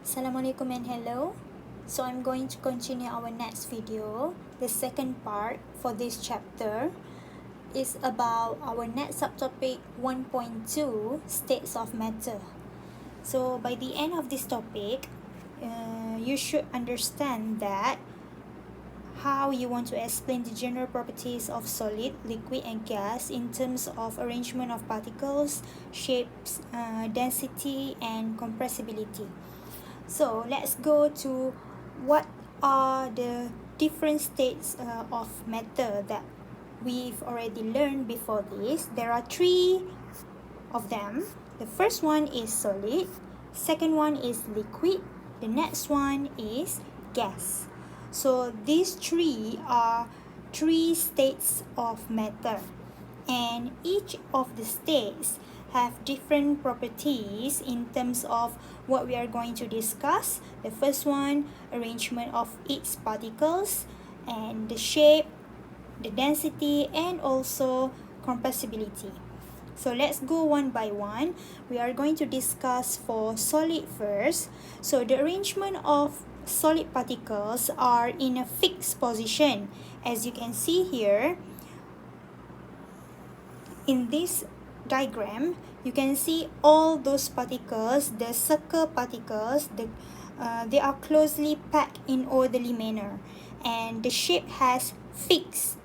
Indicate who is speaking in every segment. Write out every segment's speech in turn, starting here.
Speaker 1: Assalamualaikum and hello. So I'm going to continue our next video. The second part for this chapter is about our next subtopic 1.2 states of matter. So by the end of this topic, you should understand that how you want to explain the general properties of solid, liquid and gas in terms of arrangement of particles, shapes, density and compressibility. So let's go to what are the different states of matter that we've already learned before this. There are three of them. The first one is solid, second one is liquid, the next one is gas. So these three are three states of matter, and each of the states have different properties in terms of what we are going to discuss. The first one, arrangement of its particles and the shape, the density and also compressibility. So let's go one by one. We are going to discuss for solid first. So the arrangement of solid particles are in a fixed position. As you can see here, in this diagram, you can see all those particles, the circle particles, they are closely packed in orderly manner, and the shape has fixed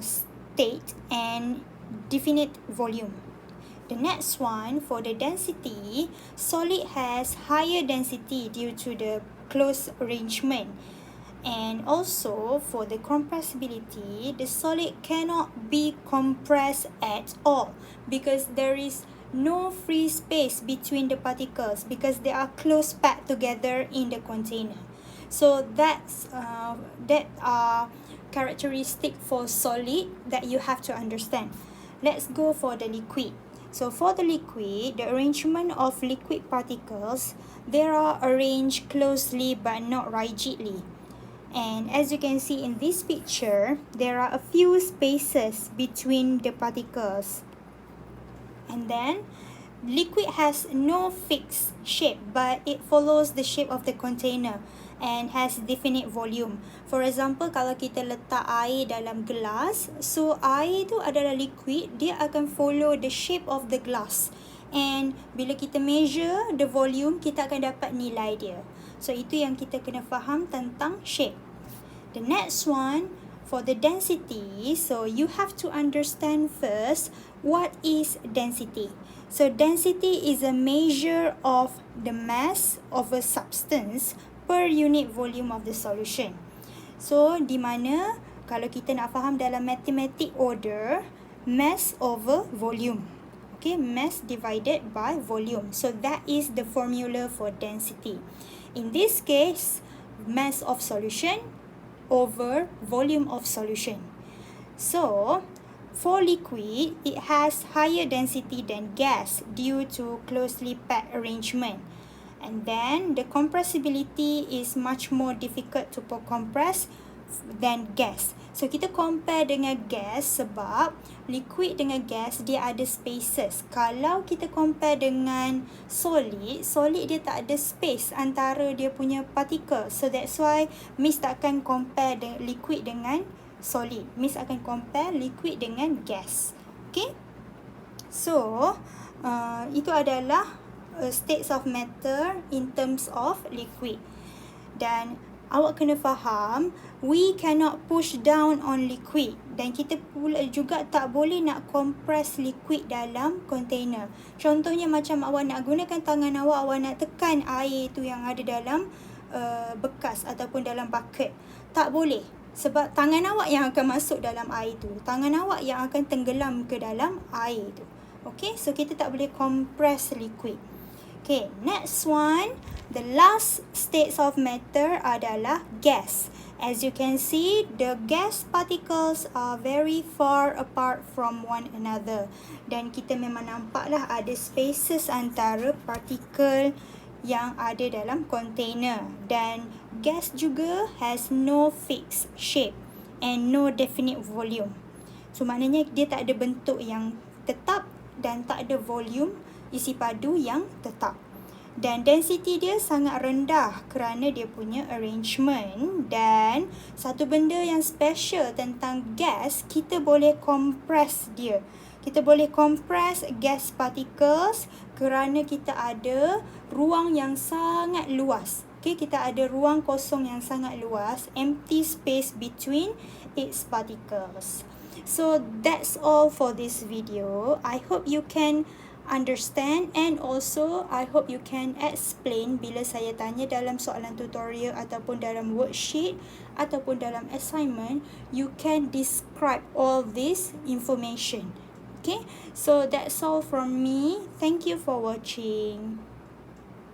Speaker 1: state and definite volume. The next one, for the density, solid has higher density due to the close arrangement. And also for the compressibility, the solid cannot be compressed at all because there is no free space between the particles because they are close packed together in the container. So that are characteristic for solid that you have to understand. Let's go for the liquid. So for the liquid, the arrangement of liquid particles, they are arranged closely but not rigidly. And as you can see in this picture, there are a few spaces between the particles. And then, liquid has no fixed shape, but it follows the shape of the container and has definite volume. For example, kalau kita letak air dalam gelas, so air tu adalah liquid, dia akan follow the shape of the glass. And bila kita measure the volume, kita akan dapat nilai dia. So itu yang kita kena faham tentang shape. The next one, for the density, so you have to understand first what is density. So density is a measure of the mass of a substance per unit volume of the solution. So di mana kalau kita nak faham dalam mathematic order, mass over volume. Okay, mass divided by volume. So that is the formula for density. In this case, mass of solution over volume of solution. So, for liquid, it has higher density than gas due to closely packed arrangement. And then, the compressibility is much more difficult to compress than gas. So, kita compare dengan gas sebab liquid dengan gas dia ada spaces. Kalau kita compare dengan solid dia tak ada space antara dia punya particle. So, that's why Miss takkan compare liquid dengan solid. Miss akan compare liquid dengan gas. Okay? So, itu adalah states of matter in terms of liquid. Dan awak kena faham, we cannot push down on liquid. Dan kita pula juga tak boleh nak compress liquid dalam container. Contohnya macam awak nak gunakan tangan awak nak tekan air tu yang ada dalam bekas ataupun dalam bucket. Tak boleh. Sebab tangan awak yang akan masuk dalam air tu. Tangan awak yang akan tenggelam ke dalam air tu. Okay, so kita tak boleh compress liquid. Okay, next one. The last states of matter adalah gas. As you can see, the gas particles are very far apart from one another. Dan kita memang nampaklah ada spaces antara partikel yang ada dalam container. Dan gas juga has no fixed shape and no definite volume. So maknanya dia tak ada bentuk yang tetap dan tak ada volume isi padu yang tetap. Dan density dia sangat rendah kerana dia punya arrangement. Dan satu benda yang special tentang gas, kita boleh compress dia. Kita boleh compress gas particles kerana kita ada ruang yang sangat luas. Okay, kita ada ruang kosong yang sangat luas, empty space between its particles. So that's all for this video. I hope you can understand, and also I hope you can explain bila saya tanya dalam soalan tutorial ataupun dalam worksheet ataupun dalam assignment, you can describe all this information. Okay, so that's all from me. Thank you for watching.